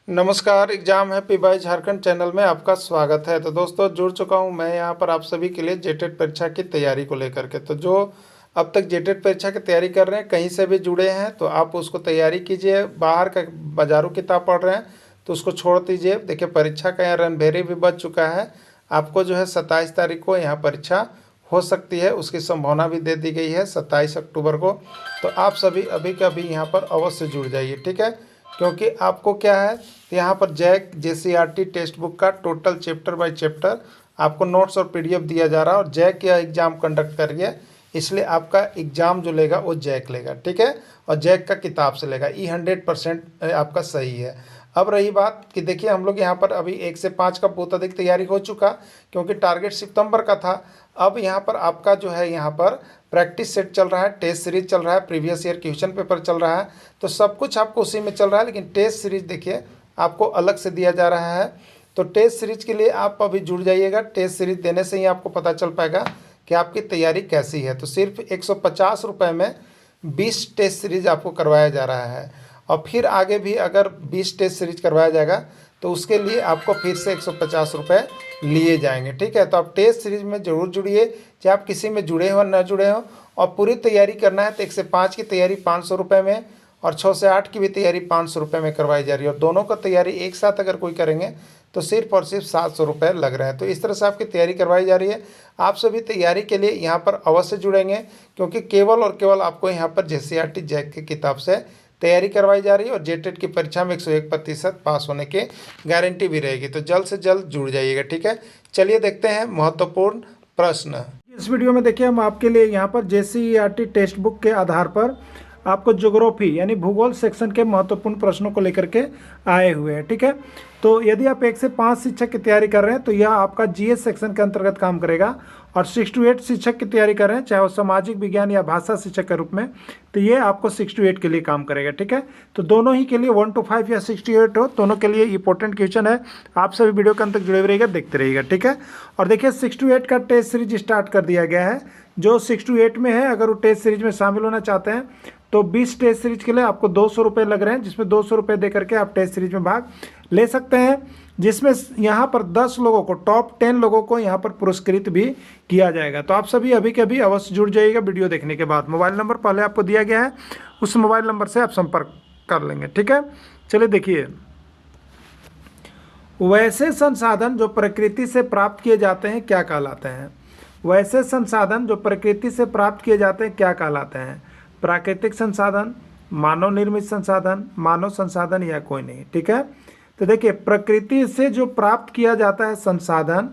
नमस्कार। Exam happy by Jharkhand channel में आपका स्वागत है। तो दोस्तों, जुड़ चुका हूं मैं यहां पर आप सभी के लिए जेटेट परीक्षा की तैयारी को लेकर के। तो जो अब तक जेटेट परीक्षा की तैयारी कर रहे हैं, कहीं से भी जुड़े हैं, तो आप उसको तैयारी कीजिए। बाहर का बाजारू किताब पढ़ रहे हैं तो उसको छोड़ दीजिए। देखिए, परीक्षा का यहाँ रणभेरी भी बच चुका है। आपको जो है 27 तारीख को यहाँ परीक्षा हो सकती है, उसकी संभावना भी दे दी गई है 27 अक्टूबर को। तो आप सभी अभी के अभी यहाँ पर अवश्य जुड़ जाइए, ठीक है। क्योंकि आपको क्या है, यहाँ पर जैक JCRT टेक्स्ट बुक का टोटल चैप्टर बाय चैप्टर आपको नोट्स और PDF दिया जा रहा है। और जैक या एग्ज़ाम कंडक्ट करिए, इसलिए आपका एग्ज़ाम जो लेगा वो जैक लेगा, ठीक है। और जैक का किताब से लेगा। ये 100% आपका सही है। अब रही बात कि देखिए, हम लोग यहाँ पर अभी 1 से 5 का बहुत अधिक तैयारी हो चुका, क्योंकि टारगेट सितंबर का था। अब यहाँ पर आपका जो है, यहाँ पर प्रैक्टिस सेट चल रहा है, टेस्ट सीरीज चल रहा है, प्रीवियस ईयर क्वेश्चन पेपर चल रहा है। तो सब कुछ आपको उसी में चल रहा है। लेकिन टेस्ट सीरीज देखिए आपको अलग से दिया जा रहा है। तो टेस्ट सीरीज के लिए आप अभी जुड़ जाइएगा। टेस्ट सीरीज देने से ही आपको पता चल पाएगा कि आपकी तैयारी कैसी है। तो सिर्फ 150 रुपये में 20 टेस्ट सीरीज आपको करवाया जा रहा है। और फिर आगे भी अगर 20 टेस्ट सीरीज करवाया जाएगा तो उसके लिए आपको फिर से 150 रुपये लिए जाएंगे, ठीक है। तो आप टेस्ट सीरीज में ज़रूर जुड़िए, चाहे आप किसी में जुड़े हो न जुड़े हो। और पूरी तैयारी करना है तो 1 से 5 की तैयारी 500 रुपये में और 6 से 8 की भी तैयारी 500 रुपये में करवाई जा रही है। और दोनों का तैयारी एक साथ अगर कोई करेंगे तो सिर्फ और सिर्फ 700 रुपये लग रहे हैं। तो इस तरह से आपकी तैयारी करवाई जा रही है। आप सभी तैयारी के लिए यहाँ पर अवश्य जुड़ेंगे, क्योंकि केवल और केवल आपको यहाँ पर JCRT जैक की किताब से तैयारी करवाई जा रही है। और जेटेट की परीक्षा में 101% पास होने की गारंटी भी रहेगी। तो जल्द से जल्द जुड़ जाइएगा, ठीक है। चलिए देखते हैं महत्वपूर्ण प्रश्न। इस वीडियो में देखिए, हम आपके लिए यहाँ पर JCRT टेक्स्ट बुक के आधार पर आपको ज्योग्राफी यानी भूगोल सेक्शन के महत्वपूर्ण प्रश्नों को लेकर के आए हुए हैं, ठीक है। तो यदि आप 1 से 5 शिक्षक की तैयारी कर रहे हैं तो यह आपका GS सेक्शन के अंतर्गत काम करेगा। और 6 to 8 शिक्षक की तैयारी कर रहे हैं, चाहे वो सामाजिक विज्ञान या भाषा शिक्षक के रूप में, तो ये आपको 6 to 8 के लिए काम करेगा, ठीक है। तो दोनों ही के लिए 1 to 5 या 6 to 8 हो, दोनों के लिए इंपॉर्टेंट क्वेश्चन है। आप सभी वीडियो के अंत तक जुड़े रहिएगा, देखते रहिएगा, ठीक है। और देखिए, 6 to 8 का टेस्ट सीरीज स्टार्ट कर दिया गया है। जो 6 to 8 में है, अगर वो टेस्ट सीरीज में शामिल होना चाहते हैं तो 20 टेस्ट सीरीज के लिए आपको 200 रुपये लग रहे हैं, जिसमें 200 रुपये दे करके आप टेस्ट सीरीज में भाग ले सकते हैं। जिसमें यहाँ पर 10 लोगों को, टॉप 10 लोगों को यहाँ पर पुरस्कृत भी किया जाएगा। तो आप सभी अभी के अभी अवश्य जुड़ जाइएगा वीडियो देखने के बाद। मोबाइल नंबर पहले आपको दिया गया है, उस मोबाइल नंबर से आप संपर्क कर लेंगे, ठीक है। चलिए देखिए, वैसे संसाधन जो प्रकृति से प्राप्त किए जाते हैं क्या कहलाते हैं? वैसे संसाधन जो प्रकृति से प्राप्त किए जाते हैं क्या कहलाते हैं? प्राकृतिक संसाधन, मानव निर्मित संसाधन, मानव संसाधन या कोई नहीं, ठीक है। तो देखिए, प्रकृति से जो प्राप्त किया जाता है संसाधन,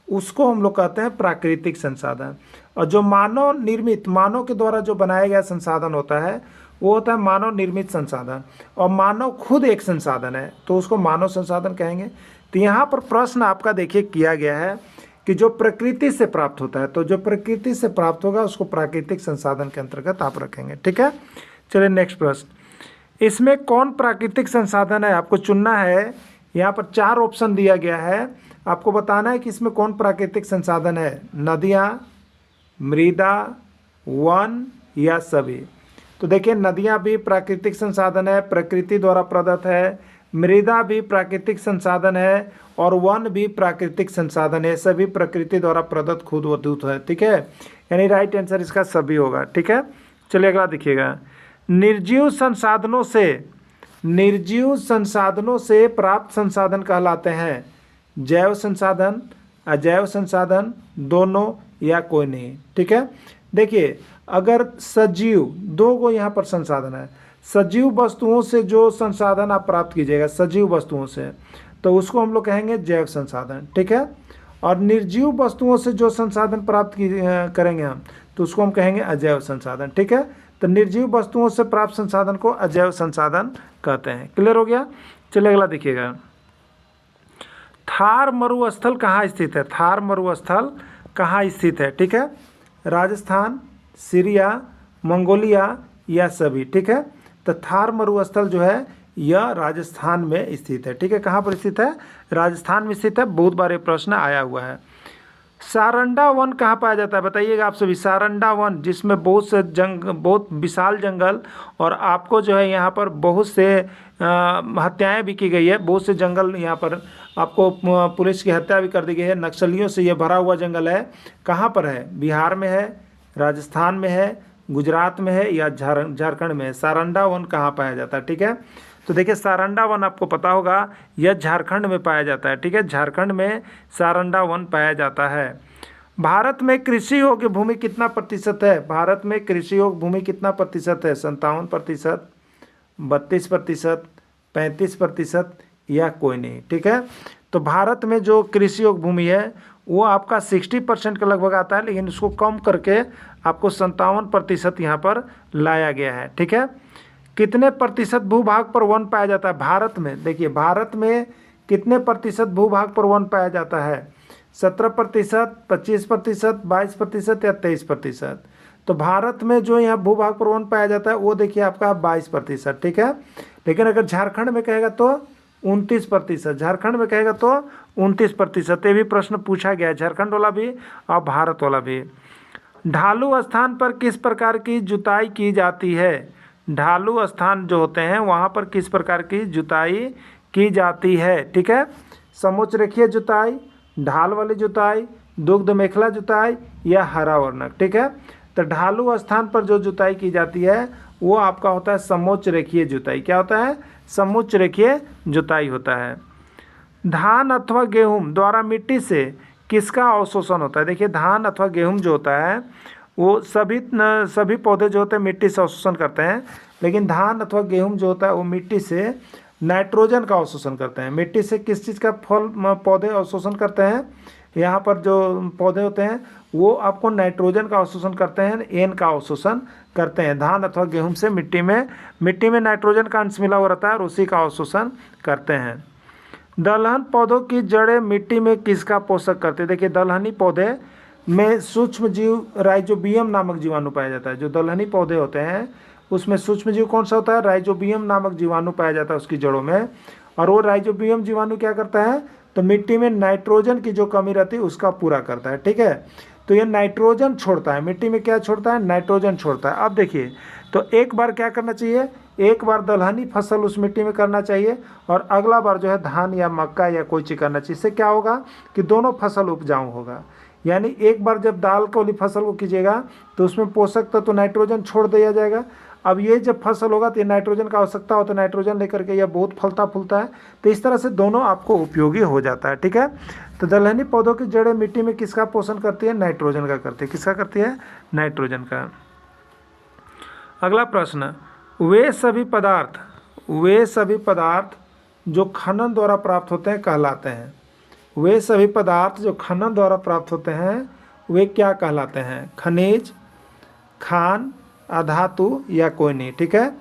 उसको हम लोग कहते हैं प्राकृतिक संसाधन। और जो मानव निर्मित, मानव के द्वारा जो बनाया गया संसाधन होता है, वो होता है मानव निर्मित संसाधन। और मानव खुद एक संसाधन है, तो उसको मानव संसाधन कहेंगे। तो यहाँ पर प्रश्न आपका देखिए किया गया है कि जो प्रकृति से प्राप्त होता है, तो जो प्रकृति से प्राप्त होगा उसको प्राकृतिक संसाधन के अंतर्गत आप रखेंगे, ठीक है। चलिए नेक्स्ट प्रश्न, इसमें कौन प्राकृतिक संसाधन है? आपको चुनना है। यहाँ पर 4 ऑप्शन दिया गया है, आपको बताना है कि इसमें कौन प्राकृतिक संसाधन है। नदियाँ, मृदा, वन या सभी। तो देखिए, नदियाँ भी प्राकृतिक संसाधन है, प्रकृति द्वारा प्रदत्त है। मृदा भी प्राकृतिक संसाधन है और वन भी प्राकृतिक संसाधन है। सभी प्रकृति द्वारा प्रदत्त खुद वधूत है, ठीक है। यानी राइट आंसर इसका सभी होगा, ठीक है। चलिए अगला देखिएगा, निर्जीव संसाधनों से प्राप्त संसाधन कहलाते हैं जैव संसाधन, अजैव संसाधन, दोनों या कोई नहीं, ठीक है। देखिए, अगर सजीव, 2 को यहाँ पर संसाधन है, सजीव वस्तुओं से जो संसाधन आप प्राप्त कीजिएगा, सजीव वस्तुओं से, तो उसको हम लोग कहेंगे जैव संसाधन, ठीक है। और निर्जीव वस्तुओं से जो संसाधन प्राप्त करेंगे हम, तो उसको हम कहेंगे अजैव संसाधन, ठीक है। तो निर्जीव वस्तुओं से प्राप्त संसाधन को अजैव संसाधन कहते हैं। क्लियर हो गया। चलिए अगला देखिएगा, थार मरुस्थल कहाँ स्थित है? थार मरुस्थल कहाँ स्थित है, ठीक है। राजस्थान, सीरिया, मंगोलिया या सभी, ठीक है। तो थार मरुस्थल जो है यह राजस्थान में स्थित है, ठीक है। कहाँ पर स्थित है? राजस्थान में स्थित है। बहुत बार ये प्रश्न आया हुआ है। सारंडा वन कहाँ पाया जाता है बताइएगा आप सभी। सारंडा वन जिसमें बहुत से बहुत विशाल जंगल, और आपको जो है यहाँ पर बहुत से हत्याएं भी की गई है, बहुत से जंगल यहाँ पर आपको पुलिस की हत्या भी कर दी गई है, नक्सलियों से ये भरा हुआ जंगल है। कहाँ पर है? बिहार में है, राजस्थान में है, गुजरात में है, या झारखंड में है। सारंडा वन कहाँ पाया जाता है? ठीक है, तो देखिए सारंडा वन आपको पता होगा यह झारखंड में पाया जाता है। ठीक है, झारखंड में सारंडा वन पाया जाता है। भारत में कृषि योग्य भूमि कितना प्रतिशत है? भारत में कृषि योग्य भूमि कितना प्रतिशत है? 57%, 32%, 35% या कोई नहीं। ठीक है, तो भारत में जो कृषि योग्य भूमि है वो आपका 60% के लगभग आता है, लेकिन उसको कम करके आपको 57% यहाँ पर लाया गया है। ठीक है, कितने प्रतिशत भूभाग पर वन पाया जाता है भारत में? देखिए भारत में कितने प्रतिशत भूभाग पर वन पाया जाता है? 17%, 25%, 22% या 23%? तो भारत में जो यहाँ भूभाग पर वन पाया जाता है वो देखिए आपका 22%। ठीक है, लेकिन अगर झारखंड में कहेगा तो 29%, झारखंड में कहेगा तो 29%। ये भी प्रश्न पूछा गया है, झारखंड वाला भी और भारत वाला भी। ढालू स्थान पर किस प्रकार की जुताई की जाती है? ढालू स्थान जो होते हैं वहाँ पर किस प्रकार की जुताई की जाती है? ठीक है, समोच्च रेखीय जुताई, ढाल वाली जुताई, दुग्ध मेखला जुताई या हरा वर्णक? ठीक है, तो ढालू स्थान पर जो जुताई की जाती है वो आपका होता है समोच्च रेखीय जुताई। क्या होता है? समोच्च रेखीय जुताई होता है। धान अथवा गेहूं द्वारा मिट्टी से किसका अवशोषण होता है? देखिए धान अथवा गेहूं जो होता है वो सभी पौधे जो होते हैं मिट्टी से अवशोषण करते हैं, लेकिन धान अथवा गेहूं जो होता है वो मिट्टी से नाइट्रोजन का अवशोषण करते हैं। मिट्टी से किस चीज़ का पौधे अवशोषण करते हैं? यहाँ पर जो पौधे होते हैं वो आपको नाइट्रोजन का अवशोषण करते हैं, एन का अवशोषण करते हैं। धान अथवा गेहूं से मिट्टी में नाइट्रोजन का अंश मिला हुआ रहता है और उसी का अवशोषण करते हैं। दलहन पौधों की जड़ें मिट्टी में किसका पोषक करते हैं? देखिए दलहनी पौधे में सूक्ष्म जीव राइजोबियम नामक जीवाणु पाया जाता है। जो दलहनी पौधे होते हैं उसमें सूक्ष्म जीव कौन सा होता है? राइजोबियम नामक जीवाणु पाया जाता है उसकी जड़ों में, और वो राइजोबियम जीवाणु क्या करता है? तो मिट्टी में नाइट्रोजन की जो कमी रहती है उसका पूरा करता है। ठीक है, तो ये नाइट्रोजन छोड़ता है, मिट्टी में क्या छोड़ता है? नाइट्रोजन छोड़ता है। अब देखिए, तो एक बार क्या करना चाहिए? एक बार दलहनी फसल उस मिट्टी में करना चाहिए और अगला बार जो है धान या मक्का या कोई चीज़ करना चाहिए। इससे क्या होगा कि दोनों फसल उपजाऊ होगा। यानी एक बार जब दाल वाली फसल को कीजिएगा तो उसमें पोषक तत्व तो नाइट्रोजन छोड़ दिया जाएगा। अब ये जब फसल होगा तो ये नाइट्रोजन का आवश्यकता होता है, नाइट्रोजन लेकर के यह बहुत फलता फूलता है। तो इस तरह से दोनों आपको उपयोगी हो जाता है। ठीक है, तो दलहनी पौधों की जड़ें मिट्टी में किसका पोषण करती है? नाइट्रोजन का करती है। किसका करती है? नाइट्रोजन का। अगला प्रश्न, वे सभी पदार्थ जो खनन द्वारा प्राप्त होते हैं कहलाते हैं। वे सभी पदार्थ जो खनन द्वारा प्राप्त होते हैं वे क्या कहलाते हैं? खनिज, खान, अधातु या कोई नहीं। ठीक है,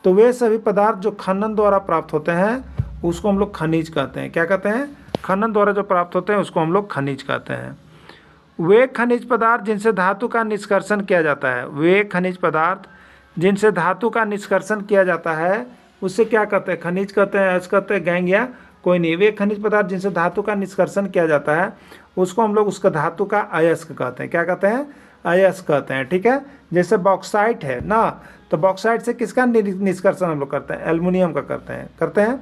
तो वे सभी पदार्थ जो खनन द्वारा प्राप्त होते हैं उसको हम लोग खनिज कहते हैं। क्या कहते हैं? खनन द्वारा जो प्राप्त होते हैं उसको हम लोग खनिज कहते हैं। वे खनिज पदार्थ जिनसे धातु का निष्कर्षण किया जाता है, वे खनिज पदार्थ जिनसे धातु का निष्कर्षण किया जाता है उससे क्या कहते हैं? खनिज कहते हैं, ऐसे कहते हैं, गैंग या कोई नहीं। वे खनिज पदार्थ जिनसे धातु का निष्कर्षण किया जाता है उसको हम लोग उसका धातु का अयस्क कहते हैं। क्या कहते हैं? अयस्क कहते हैं। ठीक है, जैसे बॉक्साइट है ना, तो बॉक्साइट से किसका निष्कर्षण हम लोग करते हैं? एल्युमिनियम का करते हैं।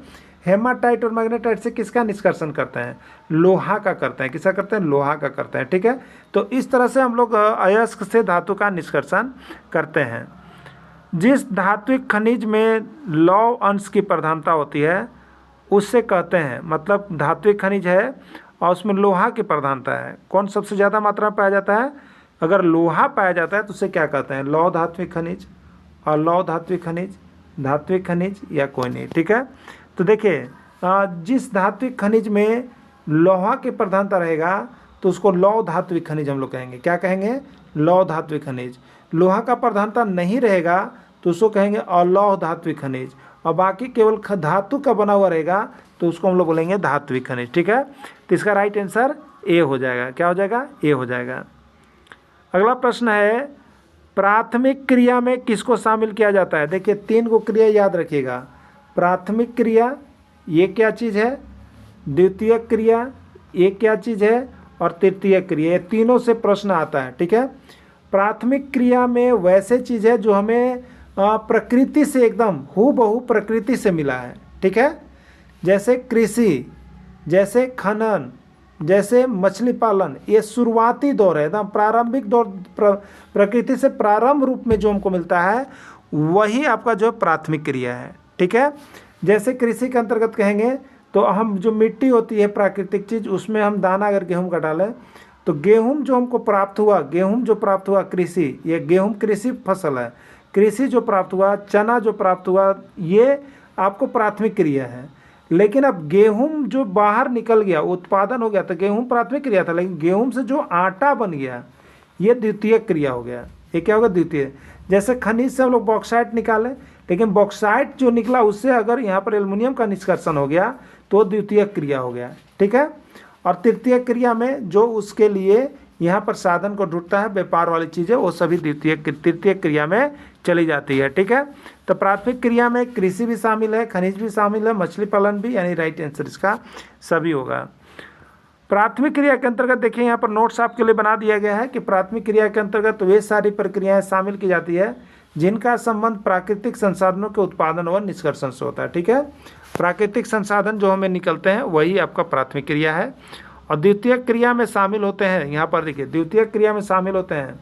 हेमाटाइट और मैग्नेटाइट से किसका निष्कर्षण करते हैं? लोहा का करते हैं। किसका करते हैं? लोहा का करते हैं। ठीक है, तो इस तरह से हम लोग अयस्क से धातु का निष्कर्षण करते हैं। जिस धात्विक खनिज में लौह अंश की प्रधानता होती है उससे कहते हैं, मतलब धात्विक खनिज है और उसमें लोहा की प्रधानता है, कौन सबसे ज़्यादा मात्रा में पाया जाता है? अगर लोहा पाया जाता है तो उसे क्या कहते हैं? लौह धात्विक खनिज, और लौह धात्विक खनिज, धात्विक खनिज या कोई नहीं। ठीक है, तो देखिए जिस धात्विक खनिज में लोहा की प्रधानता रहेगा तो उसको लौह धात्विक खनिज हम लोग कहेंगे। क्या कहेंगे? लौह धात्विक खनिज। लोहा का प्रधानता नहीं रहेगा तो उसको कहेंगे अलौह धात्विक खनिज, और बाकी केवल धातु का बना हुआ रहेगा तो उसको हम लोग बोलेंगे धात्विक खनिज। ठीक है, तो इसका राइट आंसर ए हो जाएगा। क्या हो जाएगा? ए हो जाएगा। अगला प्रश्न है, प्राथमिक क्रिया में किसको शामिल किया जाता है? देखिए 3 को क्रिया याद रखिएगा। प्राथमिक क्रिया ये क्या चीज़ है? द्वितीयक क्रिया ये क्या चीज़ है? और तृतीयक क्रिया, ये तीनों से प्रश्न आता है। ठीक है, प्राथमिक क्रिया में वैसे चीज़ है जो हमें प्रकृति से एकदम हूबहू प्रकृति से मिला है। ठीक है, जैसे कृषि, जैसे खनन, जैसे मछली पालन, ये शुरुआती दौर है, एकदम प्रारंभिक दौर, प्रकृति से प्रारंभ रूप में जो हमको मिलता है वही आपका जो प्राथमिक क्रिया है। ठीक है, जैसे कृषि के अंतर्गत कहेंगे तो हम जो मिट्टी होती है प्राकृतिक चीज़, उसमें हम दाना अगर गेहूं का डालें तो गेहूं जो हमको प्राप्त हुआ, गेहूं जो प्राप्त हुआ कृषि, ये गेहूं कृषि फसल है, कृषि जो प्राप्त हुआ, चना जो प्राप्त हुआ, ये आपको प्राथमिक क्रिया है। लेकिन अब गेहूं जो बाहर निकल गया, उत्पादन हो गया, तो गेहूं प्राथमिक क्रिया था, लेकिन गेहूं से जो आटा बन गया ये द्वितीयक क्रिया हो गया। ये क्या होगा? द्वितीय। जैसे खनिज से हम लोग बॉक्साइट निकालें, लेकिन बॉक्साइट जो निकला उससे अगर यहाँ पर एल्युमिनियम का निष्कर्षण हो गया तो द्वितीयक क्रिया हो गया। ठीक है, और तृतीयक क्रिया में जो उसके लिए यहाँ पर साधन को ढूंढता है, व्यापार वाली चीज़ें, वो सभी तृतीयक क्रिया में चली जाती है। ठीक है, तो प्राथमिक क्रिया में कृषि भी शामिल है, खनिज भी शामिल है, मछली पालन भी, यानी राइट आंसर इसका सभी होगा। प्राथमिक क्रिया के अंतर्गत देखिए यहाँ पर नोट्स आपके लिए बना दिया गया है कि प्राथमिक क्रिया के अंतर्गत वे सारी प्रक्रियाएं शामिल की जाती है जिनका संबंध प्राकृतिक संसाधनों के उत्पादन व निष्कर्षण से होता है। ठीक है, प्राकृतिक संसाधन जो हमें निकलते हैं वही आपका प्राथमिक क्रिया है। और द्वितीयक क्रिया में शामिल होते हैं, यहाँ पर देखिए द्वितीयक क्रिया में शामिल होते हैं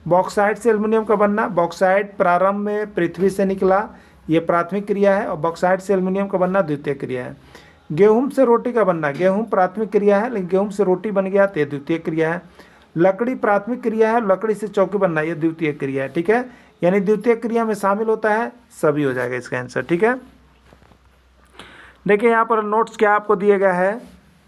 बॉक्साइट से एल्युमिनियम का बनना। बॉक्साइट प्रारंभ में पृथ्वी से निकला, ये प्राथमिक क्रिया है, और बॉक्साइट से एल्युमिनियम का बनना द्वितीयक क्रिया है। गेहूं से रोटी का बनना, गेहूं प्राथमिक क्रिया है, लेकिन गेहूं से रोटी बन गया तो ये द्वितीयक क्रिया है। लकड़ी प्राथमिक क्रिया है, लकड़ी से चौकी बनना, ये द्वितीयक क्रिया है। ठीक है, यानी द्वितीयक क्रिया में शामिल होता है सभी हो जाएगा इसका आंसर। ठीक है, देखिए यहाँ पर नोट्स क्या आपको दिया गया है।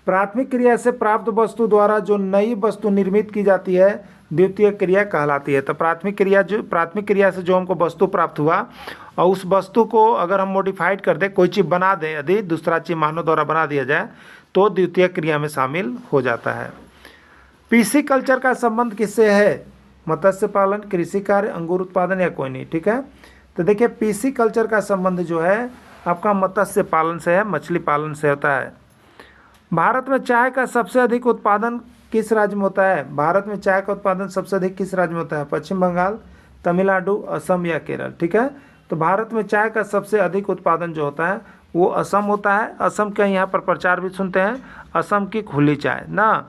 प्राथमिक क्रिया से प्राप्त वस्तु द्वारा जो नई वस्तु निर्मित की जाती है द्वितीयक क्रिया कहलाती है। तो प्राथमिक क्रिया से जो हमको वस्तु प्राप्त हुआ और उस वस्तु को अगर हम मॉडिफाइड कर दें, कोई चीज़ बना दें, यदि दूसरा चीज़ मानव द्वारा बना दिया जाए तो द्वितीयक क्रिया में शामिल हो जाता है। पीसी कल्चर का संबंध किससे है? मत्स्य पालन, कृषि कार्य, अंगूर उत्पादन या कोई नहीं। ठीक है, तो देखिए पीसी कल्चर का संबंध जो है आपका मत्स्य पालन से है, मछली पालन से होता है। भारत में चाय का सबसे अधिक उत्पादन किस राज्य में होता है? भारत में चाय का उत्पादन सबसे अधिक किस राज्य में होता है? पश्चिम बंगाल, तमिलनाडु, असम या केरल। ठीक है, तो भारत में चाय का सबसे अधिक उत्पादन जो होता है वो असम होता है। असम का यहाँ पर प्रचार भी सुनते हैं, असम की खुली चाय ना।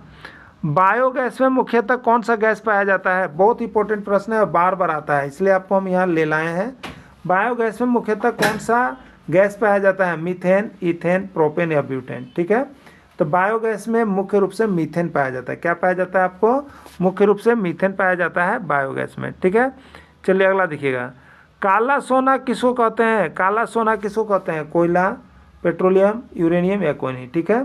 बायोगैस में मुख्यतः कौन सा गैस पाया जाता है? बहुत इंपॉर्टेंट प्रश्न है और बार बार आता है, इसलिए आपको हम यहाँ ले लाए हैं। बायोगैस में मुख्यतः कौन सा गैस पाया जाता है? मीथेन, इथेन, प्रोपेन या ब्यूटेन। ठीक है, तो बायोगैस में मुख्य रूप से मीथेन पाया जाता है। क्या पाया जाता है आपको? मुख्य रूप से मीथेन पाया जाता है बायोगैस में। ठीक है, चलिए अगला देखिएगा। काला सोना किसको कहते हैं? काला सोना किसको कहते हैं? कोयला, पेट्रोलियम, यूरेनियम या कोई नहीं। ठीक है,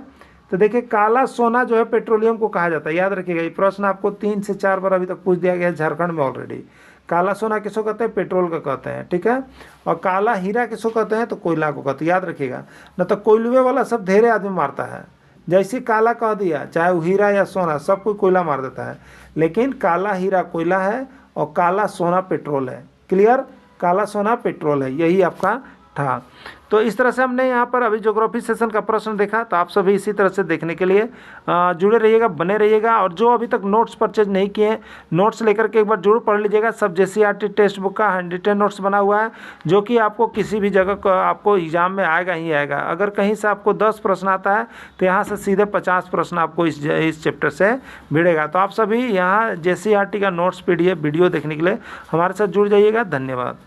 तो देखिए काला सोना जो है पेट्रोलियम को कहा जाता है। याद रखिएगा, ये प्रश्न आपको 3 से 4 बार अभी तक पूछ दिया गया है झारखंड में ऑलरेडी। काला सोना किसको कहते हैं? पेट्रोल को कहते हैं। ठीक है, और काला हीरा किसको कहते हैं? तो कोयला को कहते हैं। याद रखिएगा, न तो कोयलुए वाला सब ढेरे आदमी मारता है, जैसे काला कह दिया चाहे वो हीरा या सोना सब कोई कोयला मार देता है, लेकिन काला हीरा कोयला है और काला सोना पेट्रोल है। क्लियर, काला सोना पेट्रोल है, यही आपका था। तो इस तरह से हमने यहाँ पर अभी ज्योग्राफी सेशन का प्रश्न देखा। तो आप सभी इसी तरह से देखने के लिए जुड़े रहिएगा, बने रहिएगा। और जो अभी तक नोट्स परचेज नहीं किए, नोट्स लेकर के एक बार जरूर पढ़ लीजिएगा। सब JCERT टेक्स्ट बुक का हैंडरिटन नोट्स बना हुआ है, जो कि आपको किसी भी जगह को आपको एग्जाम में आएगा ही आएगा। अगर कहीं से आपको 10 प्रश्न आता है तो यहाँ से सीधे 50 प्रश्न आपको इस चैप्टर से भिड़ेगा। तो आप सभी यहाँ JCERT का नोट्स PDF वीडियो देखने के लिए हमारे साथ जुड़ जाइएगा। धन्यवाद।